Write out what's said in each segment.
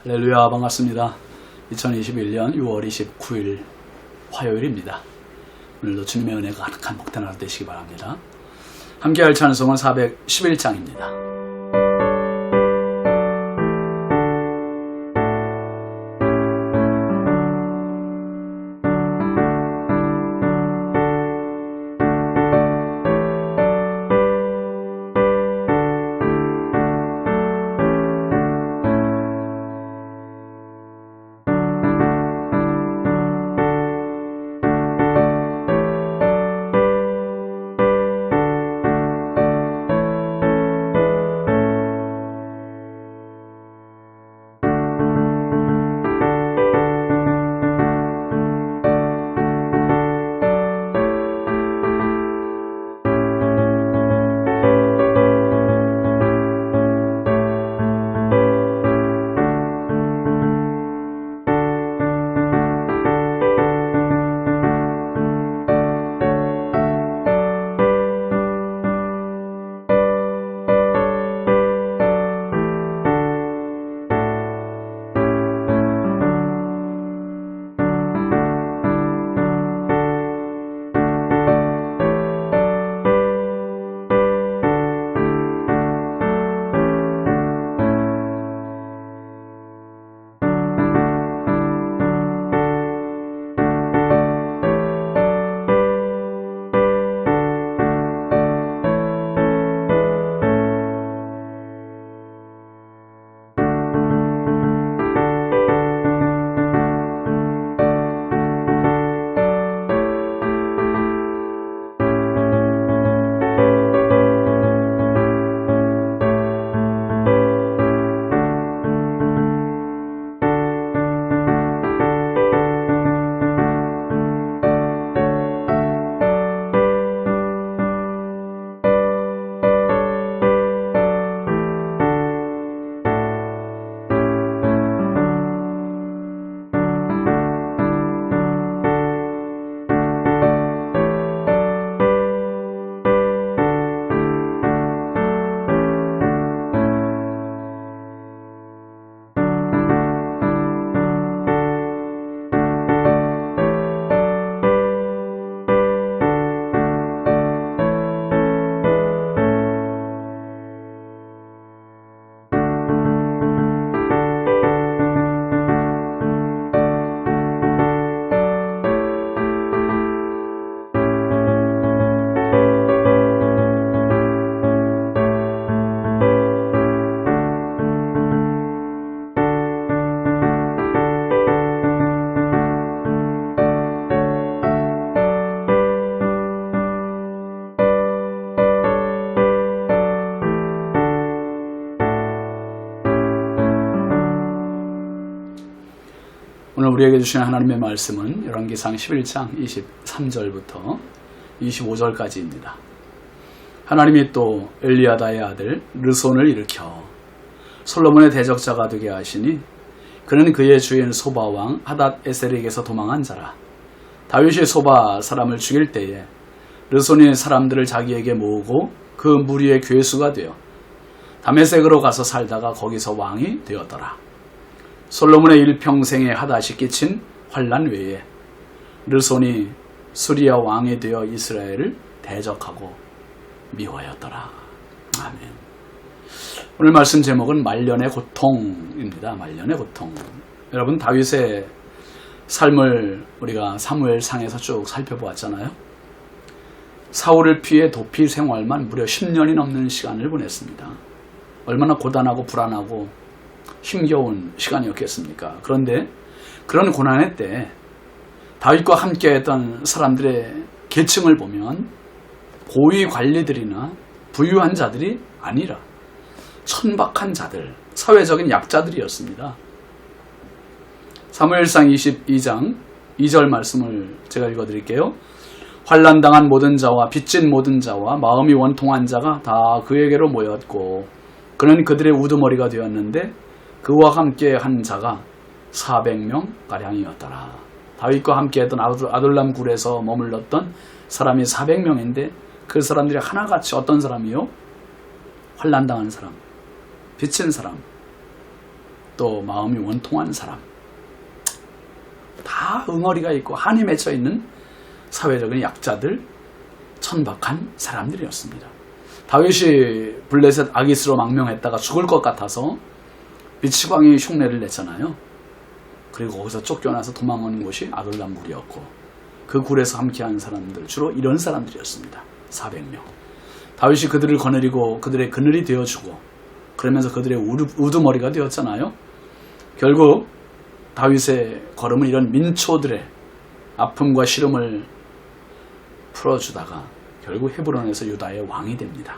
할렐루야, 반갑습니다. 2021년 6월 29일 화요일입니다. 오늘도 주님의 은혜가 가득한 복된 하루 되시기 바랍니다. 함께할 찬송은 411장입니다. 오늘 우리에게 주신 하나님의 말씀은 열왕기상 11장 23절부터 25절까지입니다. 하나님이 또 엘리야다의 아들 르손을 일으켜 솔로몬의 대적자가 되게 하시니 그는 그의 주인 소바왕 하닷 에셀에게서 도망한 자라. 다윗이 소바 사람을 죽일 때에 르손이 사람들을 자기에게 모으고 그 무리의 괴수가 되어 다메섹으로 가서 살다가 거기서 왕이 되었더라. 솔로몬의 일평생에 하닷이 끼친 환난 외에 르손이 수리아 왕이 되어 이스라엘을 대적하고 미워하였더라. 아멘. 오늘 말씀 제목은 말년의 고통입니다. 말년의 고통. 여러분, 다윗의 삶을 우리가 사무엘상에서 쭉 살펴보았잖아요. 사울을 피해 도피 생활만 무려 10년이 넘는 시간을 보냈습니다. 얼마나 고단하고 불안하고 힘겨운 시간이었겠습니까? 그런데 그런 고난의 때 다윗과 함께했던 사람들의 계층을 보면 고위 관리들이나 부유한 자들이 아니라 천박한 자들, 사회적인 약자들이었습니다. 사무엘상 22장 2절 말씀을 제가 읽어드릴게요. 환난당한 모든 자와 빚진 모든 자와 마음이 원통한 자가 다 그에게로 모였고 그는 그들의 우두머리가 되었는데 그와 함께 한 자가 400명가량이었더라. 다윗과 함께 했던 아둘람 굴에서 머물렀던 사람이 400명인데 그 사람들이 하나같이 어떤 사람이요? 환난당한 사람, 빚진 사람, 또 마음이 원통한 사람, 다 응어리가 있고 한이 맺혀 있는 사회적인 약자들, 천박한 사람들이었습니다. 다윗이 블레셋 아기스로 망명했다가 죽을 것 같아서 미치광이 흉내를 냈잖아요. 그리고 거기서 쫓겨나서 도망오는 곳이 아둘람 굴이었고, 그 굴에서 함께한 사람들 주로 이런 사람들이었습니다. 400명. 다윗이 그들을 거느리고 그들의 그늘이 되어주고 그러면서 그들의 우두머리가 되었잖아요. 결국 다윗의 걸음은 이런 민초들의 아픔과 시름을 풀어주다가 결국 헤브론에서 유다의 왕이 됩니다.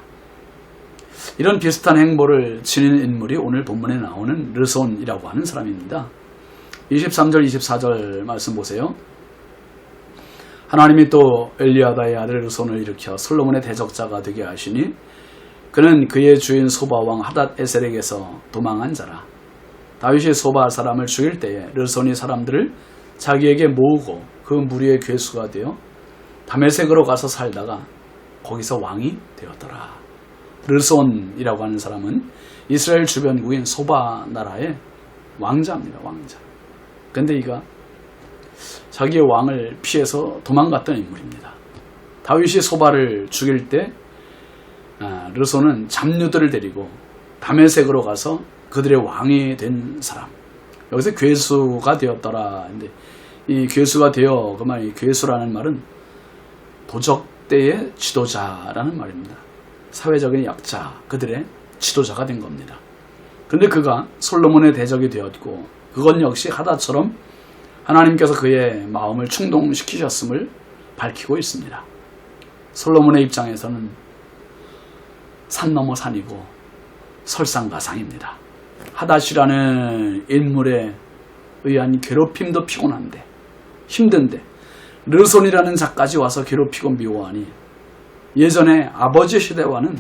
이런 비슷한 행보를 지닌 인물이 오늘 본문에 나오는 르손이라고 하는 사람입니다. 23절 24절 말씀 보세요. 하나님이 또 엘리아다의 아들 르손을 일으켜 솔로몬의 대적자가 되게 하시니 그는 그의 주인 소바왕 하닷 에셀에게서 도망한 자라. 다윗이 소바 사람을 죽일 때에 르손이 사람들을 자기에게 모으고 그 무리의 괴수가 되어 다메섹으로 가서 살다가 거기서 왕이 되었더라. 르손이라고 하는 사람은 이스라엘 주변국인 소바 나라의 왕자입니다. 왕자. 근데 이가 자기의 왕을 피해서 도망갔던 인물입니다. 다윗이 소바를 죽일 때 르손은 잡류들을 데리고 다메섹으로 가서 그들의 왕이 된 사람. 여기서 괴수가 되었더라. 근데 이 괴수가 되어, 그 말, 괴수라는 말은 도적대의 지도자라는 말입니다. 사회적인 약자, 그들의 지도자가 된 겁니다. 근데 그가 솔로몬의 대적이 되었고, 그건 역시 하닷처럼 하나님께서 그의 마음을 충동시키셨음을 밝히고 있습니다. 솔로몬의 입장에서는 산 넘어 산이고 설상가상입니다. 하닷이라는 인물에 의한 괴롭힘도 피곤한데, 힘든데 르손이라는 자까지 와서 괴롭히고 미워하니 예전에 아버지 시대와는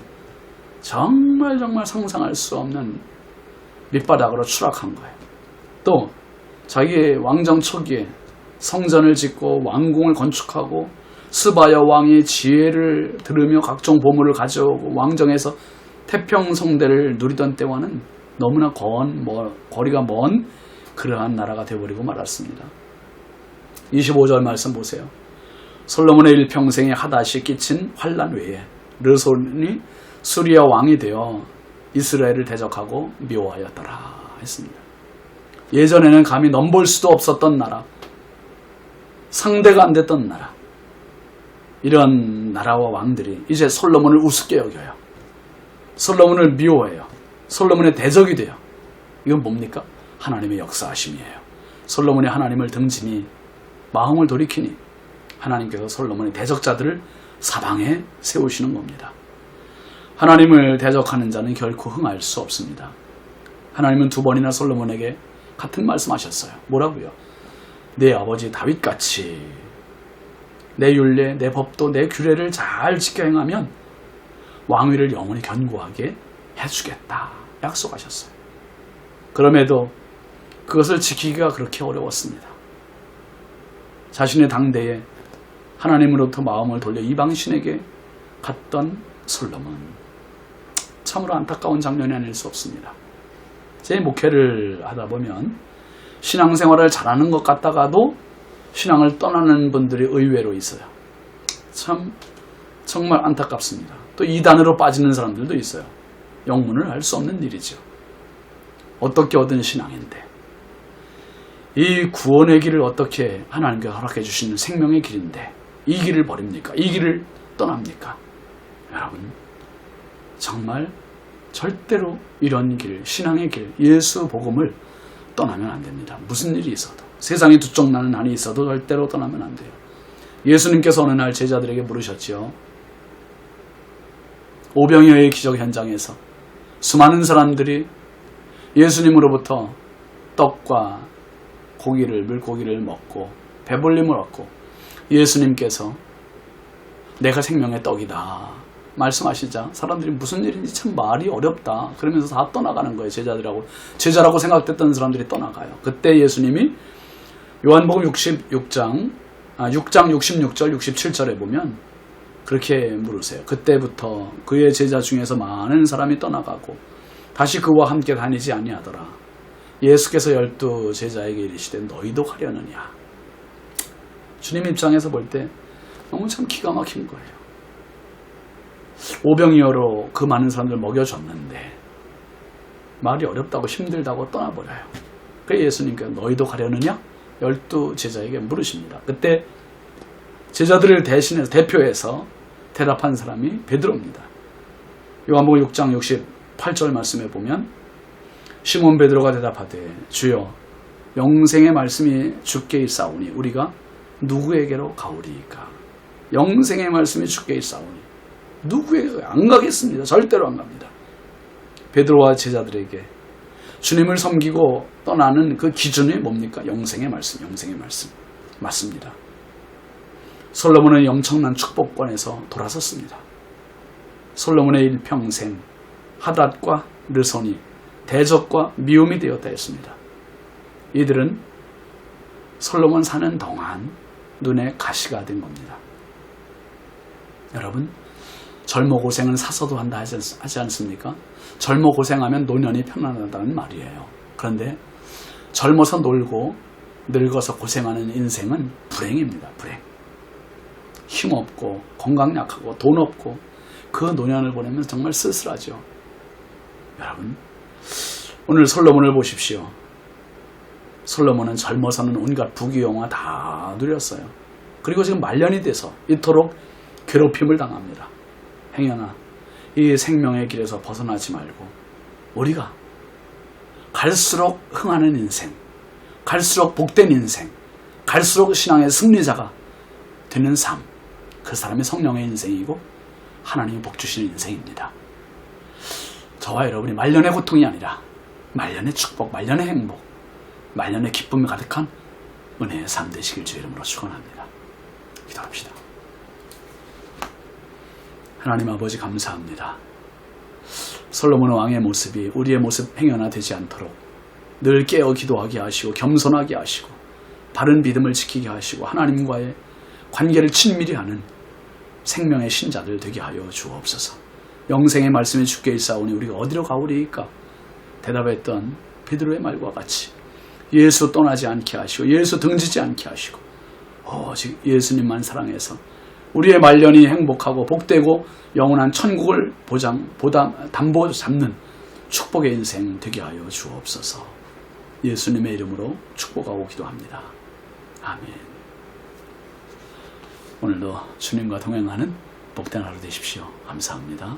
정말 상상할 수 없는 밑바닥으로 추락한 거예요. 또 자기의 왕정 초기에 성전을 짓고 왕궁을 건축하고 스바야 왕이 지혜를 들으며 각종 보물을 가져오고 왕정에서 태평성대를 누리던 때와는 너무나 거리가 먼 그러한 나라가 되어버리고 말았습니다. 25절 말씀 보세요. 솔로몬의 일평생에 하닷이 끼친 환난 외에 르손이 수리아 왕이 되어 이스라엘을 대적하고 미워하였더라 했습니다. 예전에는 감히 넘볼 수도 없었던 나라, 상대가 안 됐던 나라, 이런 나라와 왕들이 이제 솔로몬을 우습게 여겨요. 솔로몬을 미워해요. 솔로몬의 대적이 돼요. 이건 뭡니까? 하나님의 역사하심이에요. 솔로몬이 하나님을 등지니 마음을 돌이키니 하나님께서 솔로몬의 대적자들을 사방에 세우시는 겁니다. 하나님을 대적하는 자는 결코 흥할 수 없습니다. 하나님은 2번이나 솔로몬에게 같은 말씀하셨어요. 뭐라고요? 내 아버지 다윗같이 내 율례, 내 법도, 내 규례를 잘 지켜 행하면 왕위를 영원히 견고하게 해주겠다 약속하셨어요. 그럼에도 그것을 지키기가 그렇게 어려웠습니다. 자신의 당대에 하나님으로부터 마음을 돌려 이방신에게 갔던 솔로몬, 참으로 안타까운 장면이 아닐 수 없습니다. 제 목회를 하다 보면 신앙생활을 잘하는 것 같다가도 신앙을 떠나는 분들이 의외로 있어요. 참 정말 안타깝습니다. 또 이단으로 빠지는 사람들도 있어요. 영문을 알 수 없는 일이죠. 어떻게 얻은 신앙인데 이 구원의 길을 어떻게 하나님께서 허락해 주시는 생명의 길인데 이 길을 버립니까? 이 길을 떠납니까? 여러분 정말 절대로 이런 길, 신앙의 길, 예수 복음을 떠나면 안 됩니다. 무슨 일이 있어도, 세상에 두 쪽 나는 한이 있어도 절대로 떠나면 안 돼요. 예수님께서 어느 날 제자들에게 물으셨지요. 오병이어의 기적 현장에서 수많은 사람들이 예수님으로부터 떡과 물고기를 먹고 배불림을 얻고 예수님께서 내가 생명의 떡이다 말씀하시자 사람들이 무슨 일인지 참 말이 어렵다 그러면서 다 떠나가는 거예요. 제자라고 생각됐던 사람들이 떠나가요. 그때 예수님이 요한복음 6장 66절 67절에 보면 그렇게 물으세요. 그때부터 그의 제자 중에서 많은 사람이 떠나가고 다시 그와 함께 다니지 아니하더라. 예수께서 12 제자에게 이르시되 너희도 가려느냐. 주님 입장에서 볼 때 너무 참 기가 막힌 거예요. 오병이어로 그 많은 사람들 먹여줬는데 말이 어렵다고 힘들다고 떠나버려요. 그래서 예수님께서 너희도 가려느냐? 12 제자에게 물으십니다. 그때 제자들을 대신해서 대표해서 대답한 사람이 베드로입니다. 요한복음 6장 68절 말씀에 보면 시몬 베드로가 대답하되 주여 영생의 말씀이 주께 있사오니 우리가 누구에게로 가오리이까. 영생의 말씀이 주께 있사오니 누구에게 안 가겠습니다. 절대로 안 갑니다. 베드로와 제자들에게 주님을 섬기고 떠나는 그 기준이 뭡니까? 영생의 말씀, 영생의 말씀. 맞습니다. 솔로몬은 엄청난 축복권에서 돌아섰습니다. 솔로몬의 일평생 하닷과 르손이 대적과 미움이 되었다 했습니다. 이들은 솔로몬 사는 동안 눈에 가시가 된 겁니다. 여러분, 젊어 고생은 사서도 한다 하지 않습니까? 젊어 고생하면 노년이 편안하다는 말이에요. 그런데 젊어서 놀고 늙어서 고생하는 인생은 불행입니다. 불행. 힘없고 건강 약하고 돈 없고 그 노년을 보내면 정말 쓸쓸하죠. 여러분, 오늘 솔로몬을 보십시오. 솔로몬은 젊어서는 온갖 부귀영화 다 누렸어요. 그리고 지금 말년이 돼서 이토록 괴롭힘을 당합니다. 행여나 이 생명의 길에서 벗어나지 말고 우리가 갈수록 흥하는 인생, 갈수록 복된 인생, 갈수록 신앙의 승리자가 되는 삶, 그 사람이 성령의 인생이고 하나님이 복 주시는 인생입니다. 저와 여러분이 말년의 고통이 아니라 말년의 축복, 말년의 행복, 말년의 기쁨이 가득한 은혜의 삶 되시길 주의 이름으로 축원합니다. 기도합시다. 하나님 아버지 감사합니다. 솔로몬 왕의 모습이 우리의 모습 행여나 되지 않도록 늘 깨어 기도하게 하시고 겸손하게 하시고 바른 믿음을 지키게 하시고 하나님과의 관계를 친밀히 하는 생명의 신자들 되게 하여 주옵소서. 영생의 말씀이 주께 있사오니 우리가 어디로 가오리이까? 대답했던 베드로의 말과 같이 예수 떠나지 않게 하시고 예수 등지지 않게 하시고 오직 예수님만 사랑해서 우리의 말년이 행복하고 복되고 영원한 천국을 담보 잡는 축복의 인생 되게 하여 주옵소서. 예수님의 이름으로 축복하고 기도합니다. 아멘. 오늘도 주님과 동행하는 복된 하루 되십시오. 감사합니다.